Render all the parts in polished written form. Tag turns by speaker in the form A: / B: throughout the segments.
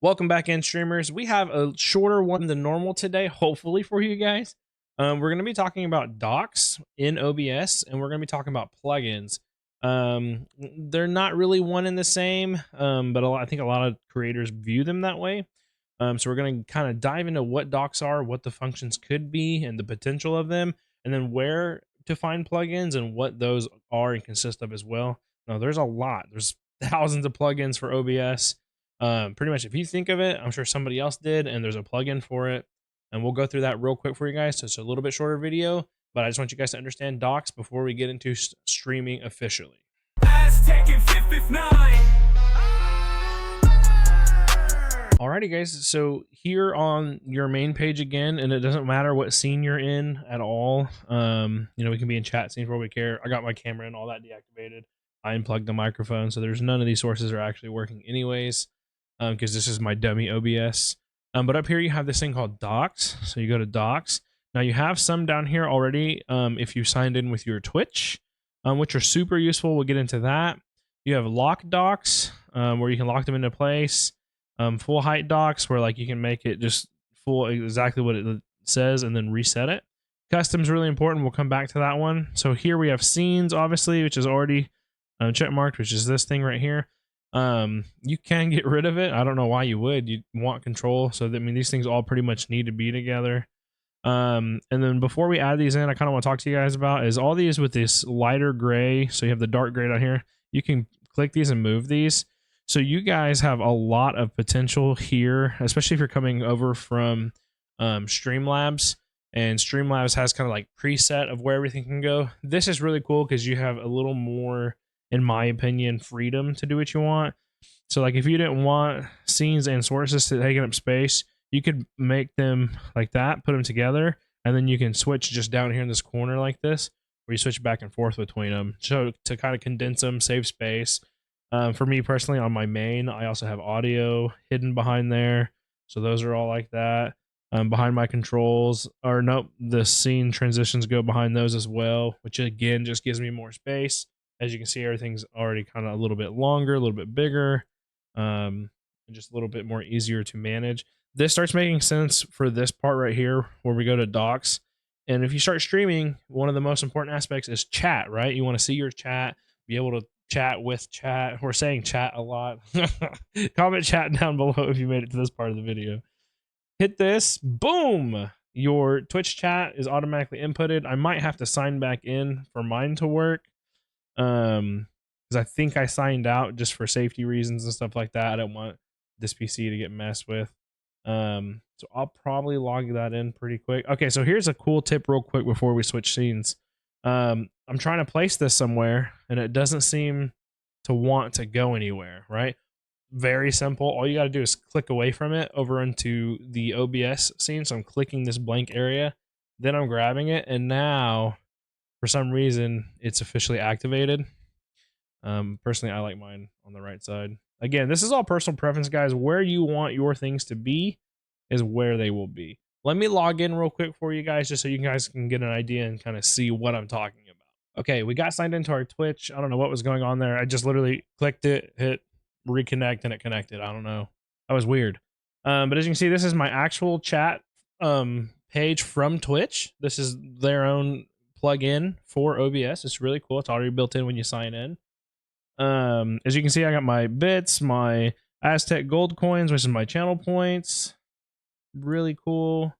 A: Welcome back in, streamers. We have a shorter one than normal today, hopefully for you guys. We're going to be talking about docs in OBS, and we're going to be talking about plugins. They're not really one and the same, but I think a lot of creators view them that way. So we're going to kind of dive into what docs are, what the functions could be, and the potential of them, and then where to find plugins and what those are and consist of as well. Now, there's a lot. There's thousands of plugins for OBS. Pretty much if you think of it, I'm sure somebody else did, and there's a plugin for it, and we'll go through that real quick for you guys. So it's a little bit shorter video, but I just want you guys to understand docs before we get into streaming officially. Alrighty guys, so here on your main page again, and it doesn't matter what scene you're in at all. We can be in chat scenes where we care. I got my camera and all that deactivated. I unplugged the microphone, so there's none of these sources are actually working anyways, because this is my dummy OBS. But up here you have this thing called docs. So you go to docs. Now you have some down here already if you signed in with your Twitch, which are super useful. We'll get into that. You have lock docs, where you can lock them into place. Full height docs, where like you can make it just full exactly what it says and then reset it. Custom's really important. We'll come back to that one. So here we have scenes, obviously, which is already check marked, which is this thing right here. You can get rid of it. I don't know why you would. You want control. So that, I mean, these things all pretty much need to be together. And then before we add these in, I kind of want to talk to you guys about is all these with this lighter gray. So you have the dark gray down here. You can click these and move these. So you guys have a lot of potential here, especially if you're coming over from Streamlabs, and Streamlabs has kind of like preset of where everything can go. This is really cool because you have a little more, in my opinion, freedom to do what you want. So like if you didn't want scenes and sources to taking up space, you could make them like that, put them together, and then you can switch just down here in this corner like this, where you switch back and forth between them. So to kind of condense them, save space. For me personally, on my main, I also have audio hidden behind there. So those are all like that. Behind my controls, or nope, the scene transitions go behind those as well, which again just gives me more space. As you can see, everything's already kind of a little bit longer, a little bit bigger, and just a little bit more easier to manage. This starts making sense for this part right here, where we go to docs. And if you start streaming, one of the most important aspects is chat, right? You want to see your chat, be able to chat with chat. We're saying chat a lot. Comment chat down below if you made it to this part of the video. Hit this, boom, your Twitch chat is automatically inputted. I might have to sign back in for mine to work, because I think I signed out just for safety reasons and stuff like that. I don't want this PC to get messed with. So I'll probably log that in pretty quick. Okay, so here's a cool tip real quick before we switch scenes. I'm trying to place this somewhere and it doesn't seem to want to go anywhere, right? Very simple. All you got to do is click away from it over into the OBS scene. So I'm clicking this blank area, then I'm grabbing it, and now for some reason it's officially activated. Personally, I like mine on the right side. Again, this is all personal preference, guys. Where you want your things to be is where they will be. Let me log in real quick for you guys, just so you guys can get an idea and kind of see what I'm talking about. Okay, we got signed into our Twitch. I don't know what was going on there. I just literally clicked it, hit reconnect, and it connected. I don't know. That was weird. But as you can see, this is my actual chat page from Twitch. This is their own plugin for OBS. It's really cool. It's already built in when you sign in. As you can see, I got my bits, my Aztec gold coins, which is my channel points. Really cool.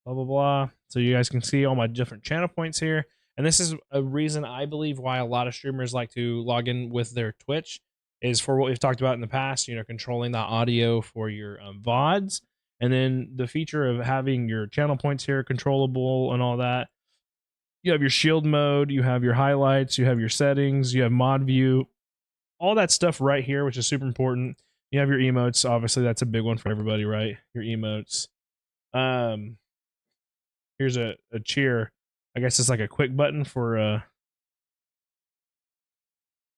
A: Blah, blah, blah. So you guys can see all my different channel points here. And this is a reason I believe why a lot of streamers like to log in with their Twitch, is for what we've talked about in the past, controlling the audio for your VODs. And then the feature of having your channel points here controllable and all that. You have your shield mode, you have your highlights, you have your settings, you have mod view, all that stuff right here, which is super important. You have your emotes. Obviously, that's a big one for everybody, right? Your emotes. Here's a cheer. I guess it's like a quick button for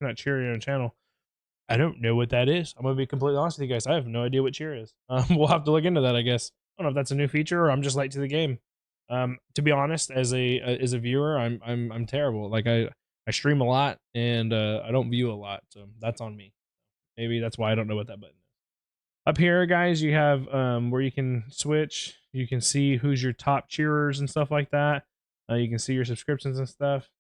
A: not cheering on a channel. I don't know what that is. I'm gonna be completely honest with you guys. I have no idea what cheer is. We'll have to look into that, I guess. I don't know if that's a new feature or I'm just late to the game. To be honest, as a viewer, I'm terrible. Like I stream a lot and I don't view a lot, so that's on me. Maybe that's why I don't know what that button is. Up here, guys, you have where you can switch. You can see who's your top cheerers and stuff like that. You can see your subscriptions and stuff.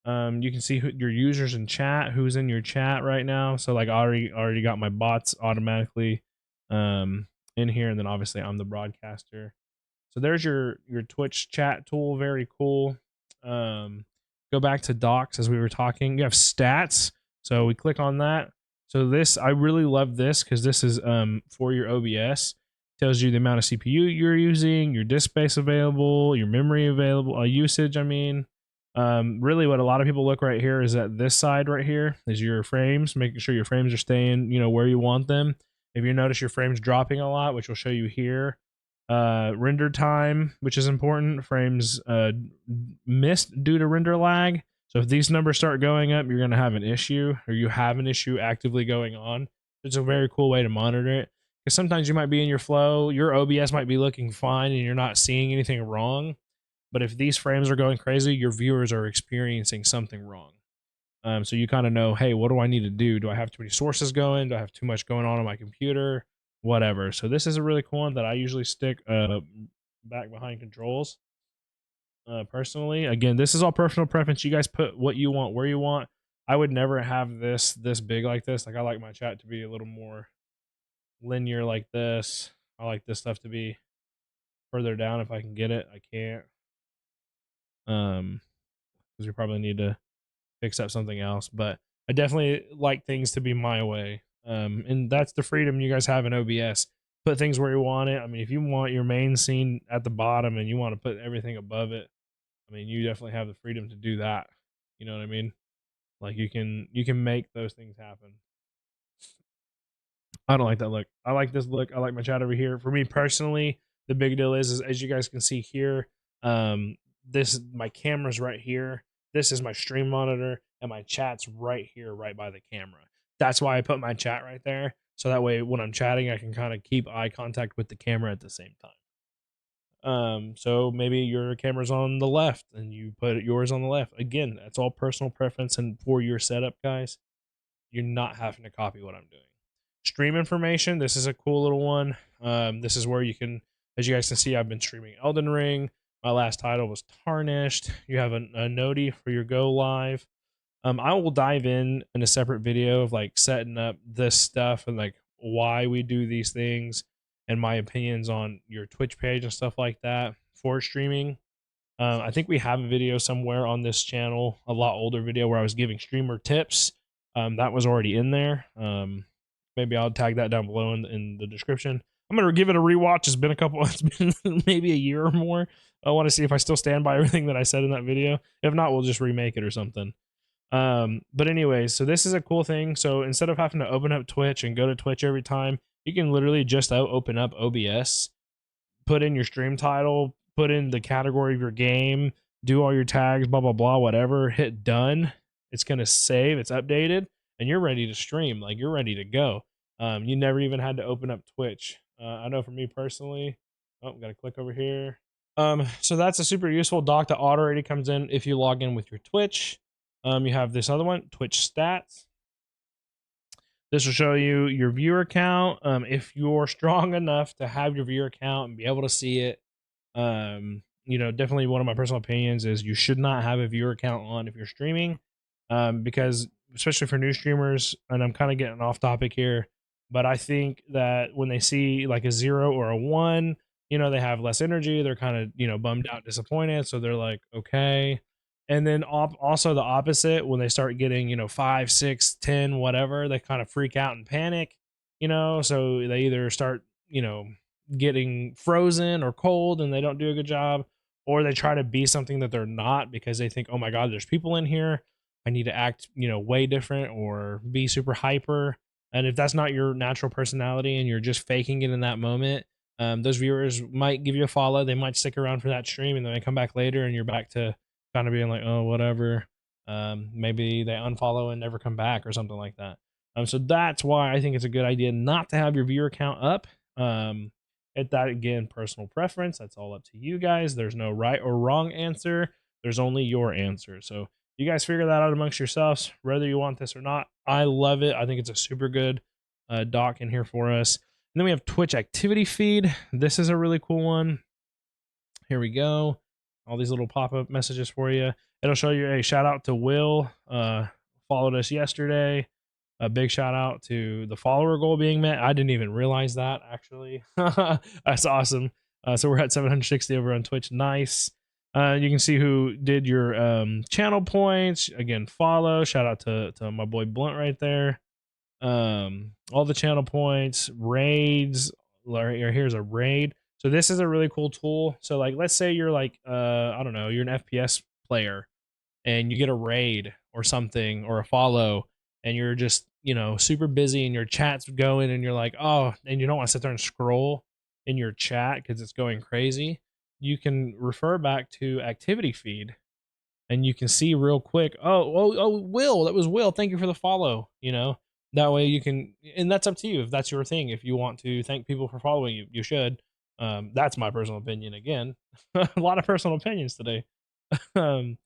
A: You can see your users in chat, who's in your chat right now. So like I already got my bots automatically in here, and then obviously I'm the broadcaster. So there's your Twitch chat tool, very cool. Go back to docs as we were talking. You have stats. So we click on that. So this, I really love this because this is for your OBS. Tells you the amount of CPU you're using, your disk space available, your memory available, usage. I mean, really, what a lot of people look right here is at this side right here is your frames, making sure your frames are staying, where you want them. If you notice your frames dropping a lot, which will show you here, render time, which is important, frames missed due to render lag. So if these numbers start going up, you're going to have an issue, or you have an issue actively going on. It's a very cool way to monitor it, because sometimes you might be in your flow, your OBS might be looking fine and you're not seeing anything wrong, but if these frames are going crazy, your viewers are experiencing something wrong. So you kind of know, hey, what do I need to do? Do I have too many sources going? Do I have too much going on my computer? Whatever. So this is a really cool one that I usually stick back behind controls. Personally, again, this is all personal preference. You guys put what you want where you want. I would never have this big like this. Like I like my chat to be a little more linear like this. I like this stuff to be further down if I can get it. I can't. Because we probably need to fix up something else, but I definitely like things to be my way. And that's the freedom you guys have in OBS. Put things where you want it. I mean, if you want your main scene at the bottom and you want to put everything above it, I mean, you definitely have the freedom to do that. You know what I mean? Like you can make those things happen. I don't like that look. I like this look. I like my chat over here. For me personally, the big deal is as you guys can see here, this my camera's right here. This is my stream monitor, and my chat's right here, right by the camera. That's why I put my chat right there. So that way when I'm chatting, I can kind of keep eye contact with the camera at the same time. So maybe your camera's on the left and you put yours on the left. Again, that's all personal preference, and for your setup, guys, you're not having to copy what I'm doing. Stream information. This is a cool little one. This is where you can, as you guys can see, I've been streaming Elden Ring. My last title was Tarnished. You have a noti for your go live. I will dive in a separate video of like setting up this stuff and like why we do these things and my opinions on your Twitch page and stuff like that for streaming. I think we have a video somewhere on this channel, a lot older video where I was giving streamer tips. That was already in there. Maybe I'll tag that down below in the description. I'm gonna give it a rewatch. It's been maybe a year or more. I want to see if I still stand by everything that I said in that video. If not, we'll just remake it or something. But anyways, so this is a cool thing. So instead of having to open up Twitch and go to Twitch every time, you can literally just open up OBS, put in your stream title, put in the category of your game, do all your tags, blah blah blah, whatever, hit done. It's gonna save, it's updated, and you're ready to stream. Like you're ready to go. You never even had to open up Twitch. I know for me personally, gotta click over here. So that's a super useful doc that already comes in if you log in with your Twitch. You have this other one, Twitch stats. This will show you your viewer count. If you're strong enough to have your viewer count and be able to see it, definitely one of my personal opinions is you should not have a viewer count on if you're streaming, because especially for new streamers, and I'm kind of getting off topic here, but I think that when they see like a 0 or a 1, they have less energy. They're kind of, bummed out, disappointed. So they're like, okay. And then also the opposite, when they start getting, 5, 6, 10, whatever, they kind of freak out and panic, so they either start, getting frozen or cold and they don't do a good job, or they try to be something that they're not because they think, oh my god, there's people in here, I need to act way different or be super hyper. And if that's not your natural personality and you're just faking it in that moment, those viewers might give you a follow, they might stick around for that stream, and then they come back later and you're back to kind of being like, oh whatever. Maybe they unfollow and never come back or something like that. So that's why I think it's a good idea not to have your viewer count up. At that, again, personal preference. That's all up to you guys. There's no right or wrong answer. There's only your answer. So you guys figure that out amongst yourselves, whether you want this or not. I love it. I think it's a super good doc in here for us. then we have Twitch activity feed. This is a really cool one. Here we go. All these little pop-up messages for you. It'll show you a shout out to Will. Followed us yesterday. A big shout out to the follower goal being met. I didn't even realize that, actually. That's awesome. So we're at 760 over on Twitch. Nice. You can see who did your channel points. Again, follow. Shout out to my boy Blunt right there. All the channel points, raids. Here's a raid. So this is a really cool tool. So like, let's say you're like, I don't know, you're an FPS player and you get a raid or something or a follow, and you're just, you know, super busy and your chat's going and you're like, oh, and you don't want to sit there and scroll in your chat because it's going crazy. You can refer back to activity feed and you can see real quick, oh, Will, that was Will. Thank you for the follow. You know, that way you can, and that's up to you if that's your thing. If you want to thank people for following you, you should. That's my personal opinion. Again, a lot of personal opinions today. um,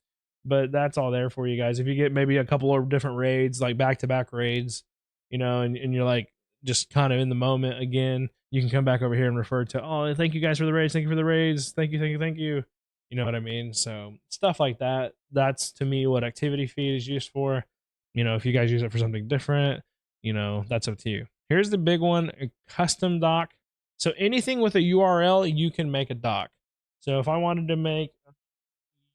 A: but that's all there for you guys. If you get maybe a couple of different raids, like back-to-back raids, you know, and you're like just kind of in the moment again, you can come back over here and refer to, oh, thank you guys for the raids. Thank you for the raids. Thank you, thank you, thank you. You know what I mean? So stuff like that. That's to me what activity feed is used for. You know, if you guys use it for something different, you know, that's up to you. Here's the big one, a custom doc. So anything with a URL, you can make a doc. So if I wanted to make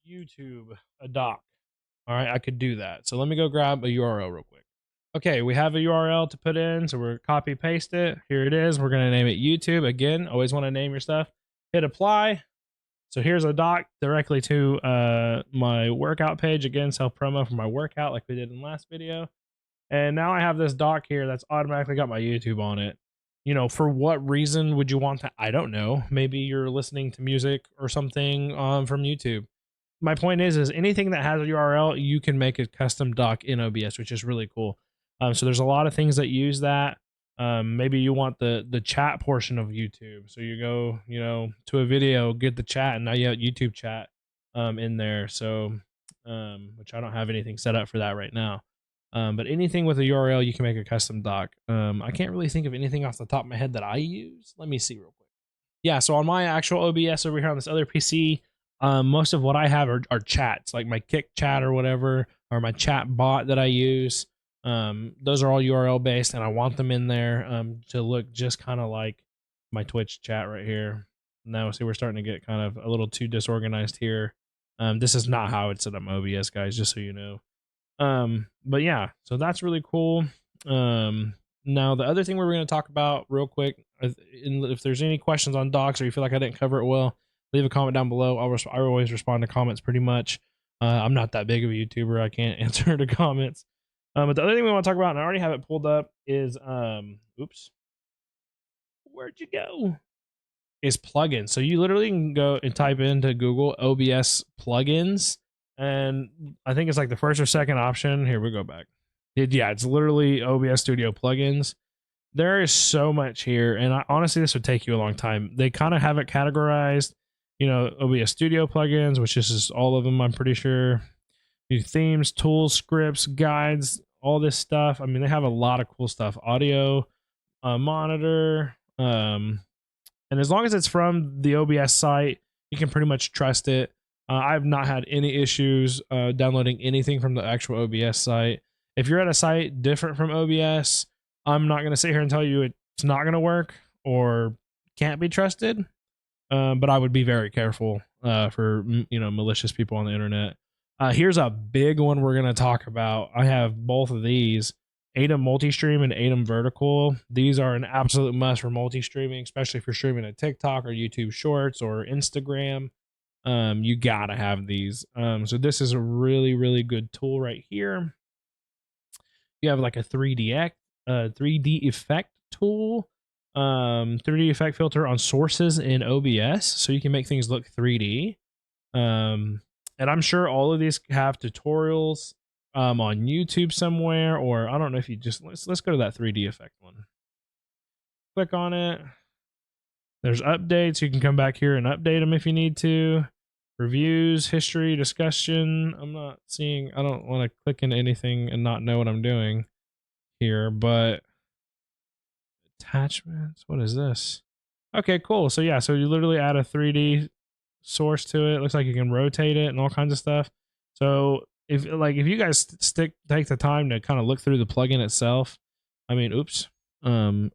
A: YouTube a doc, all right, I could do that. So let me go grab a URL real quick. Okay, we have a URL to put in, so we're copy paste it. Here it is. We're gonna name it YouTube. Again, always want to name your stuff. Hit apply. So here's a doc directly to my workout page. Again, self promo for my workout like we did in the last video. And now I have this doc here that's automatically got my YouTube on it. You know, for what reason would you want that? I don't know. Maybe you're listening to music or something from YouTube. My point is anything that has a URL, you can make a custom doc in OBS, which is really cool. So there's a lot of things that use that. Maybe you want the chat portion of YouTube. So you go, you know, to a video, get the chat, and now you have YouTube chat in there. So, which I don't have anything set up for that right now. But anything with a URL, you can make a custom doc. I can't really think of anything off the top of my head that I use. Let me see real quick. Yeah, so on my actual OBS over here on this other PC, most of what I have are chats, like my Kick chat or whatever, or my chat bot that I use. Those are all URL based, and I want them in there to look just kind of like my Twitch chat right here. Now, see, we're starting to get kind of a little too disorganized here. This is not how it's set up OBS, guys, just so you know. But yeah, so that's really cool. Now the other thing we're going to talk about real quick, if there's any questions on docs or you feel like I didn't cover it well, leave a comment down below. I always respond to comments pretty much. I'm not that big of a YouTuber. I can't answer the comments. But the other thing we want to talk about, and I already have it pulled up, is oops, where'd you go? Is plugins. So you literally can go and type into Google OBS plugins, and I think it's like the first or second option. Here we go back. Yeah, it's literally OBS Studio plugins. There is so much here, and honestly, this would take you a long time. They kind of have it categorized, you know, OBS Studio plugins, which is just all of them, I'm pretty sure. New themes, tools, scripts, guides, all this stuff. I mean, they have a lot of cool stuff. Audio, monitor, and as long as it's from the OBS site, you can pretty much trust it. I've not had any issues downloading anything from the actual OBS site. If you're at a site different from OBS, I'm not going to sit here and tell you it's not going to work or can't be trusted. But I would be very careful for, you know, malicious people on the internet. Here's a big one we're going to talk about. I have both of these. ATEM multi-stream and ATEM vertical. These are an absolute must for multi-streaming, especially if you're streaming a TikTok or YouTube Shorts or Instagram. You gotta have these. So this is a really, really good tool right here. You have like a 3D effect tool, 3D effect filter on sources in OBS, so you can make things look 3D. And I'm sure all of these have tutorials on YouTube somewhere, or I don't know if you just let's go to that 3D effect one. Click on it. There's updates. You can come back here and update them if you need to. Reviews, history, discussion. I'm not seeing, I don't want to click into anything and not know what I'm doing here, but Attachments. What is this? Okay, cool. So yeah, so you literally add a 3D source to it. Looks like you can rotate it and all kinds of stuff. So if you guys take the time to kind of look through the plugin itself, I mean, oops.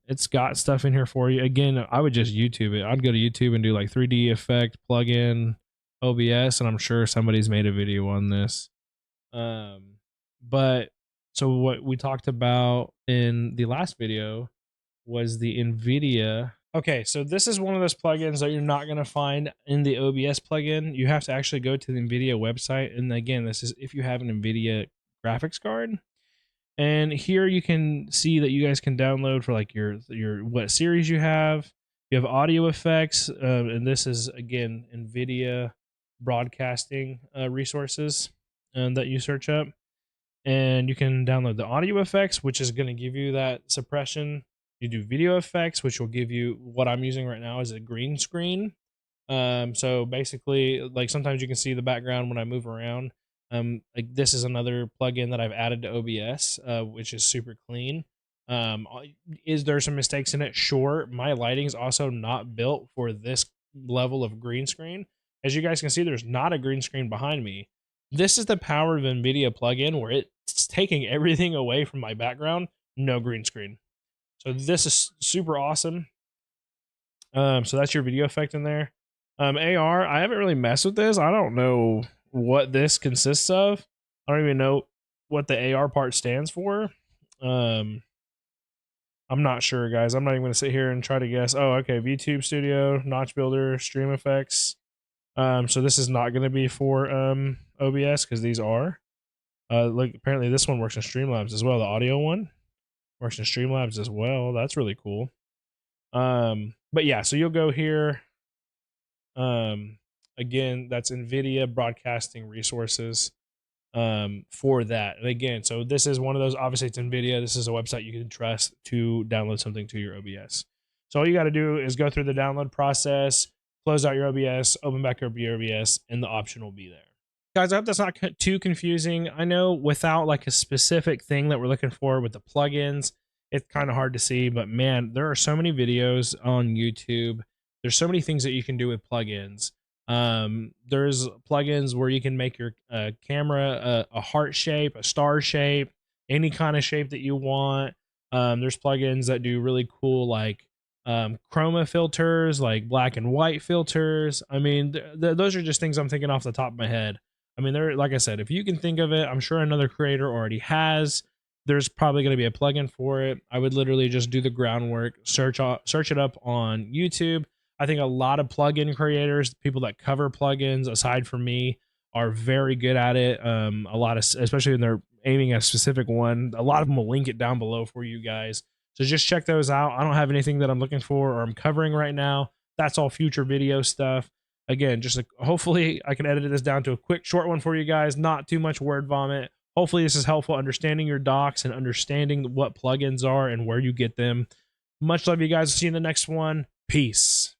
A: It's got stuff in here for you. Again, I would just YouTube it. I'd go to YouTube and do like 3D effect plugin OBS, and I'm sure somebody's made a video on this. But so what we talked about in the last video was the NVIDIA. Okay, so this is one of those plugins that you're not going to find in the OBS plugin. You have to actually go to the NVIDIA website. And again, this is if you have an NVIDIA graphics card. And here you can see that you guys can download for like your what series you have. You have audio effects, and this is again NVIDIA broadcasting resources that you search up. And you can download the audio effects, which is going to give you that suppression. You do video effects, which will give you what I'm using right now is a green screen. So basically, like sometimes you can see the background when I move around. Like this is another plugin that I've added to OBS, which is super clean. Is there some mistakes in it? Sure. My lighting's also not built for this level of green screen. As you guys can see, there's not a green screen behind me. This is the power of NVIDIA plugin where it's taking everything away from my background, no green screen. So this is super awesome. So that's your video effect in there. AR, I haven't really messed with this. I don't know what this consists of. I don't even know what the AR part stands for. I'm not sure, guys. I'm not even going to sit here and try to guess. Oh, okay. VTube Studio, Notch Builder, Stream Effects. So this is not going to be for OBS because these are. Like apparently this one works in Streamlabs as well. The audio one works in Streamlabs as well. That's really cool. But yeah, so you'll go here. Again, that's NVIDIA broadcasting resources for that. And again, so this is one of those, obviously it's NVIDIA. This is a website you can trust to download something to your OBS. So all you got to do is go through the download process, close out your OBS, open back up your OBS, and the option will be there. Guys, I hope that's not too confusing. I know without like a specific thing that we're looking for with the plugins, it's kind of hard to see, but man, there are so many videos on YouTube. There's so many things that you can do with plugins. There's plugins where you can make your camera a heart shape, a star shape, any kind of shape that you want. There's plugins that do really cool like chroma filters, like black and white filters. I mean, those are just things I'm thinking off the top of my head. I mean, they're, like I said, if you can think of it, I'm sure another creator already has. There's probably going to be a plugin for it. I would literally just do the groundwork, search it up on YouTube. I think a lot of plugin creators, people that cover plugins, aside from me, are very good at it. A lot of, especially when they're aiming at a specific one, a lot of them will link it down below for you guys. So just check those out. I don't have anything that I'm looking for or I'm covering right now. That's all future video stuff. Again, just like, hopefully I can edit this down to a quick, short one for you guys. Not too much word vomit. Hopefully this is helpful understanding your docs and understanding what plugins are and where you get them. Much love, you guys. See you in the next one. Peace.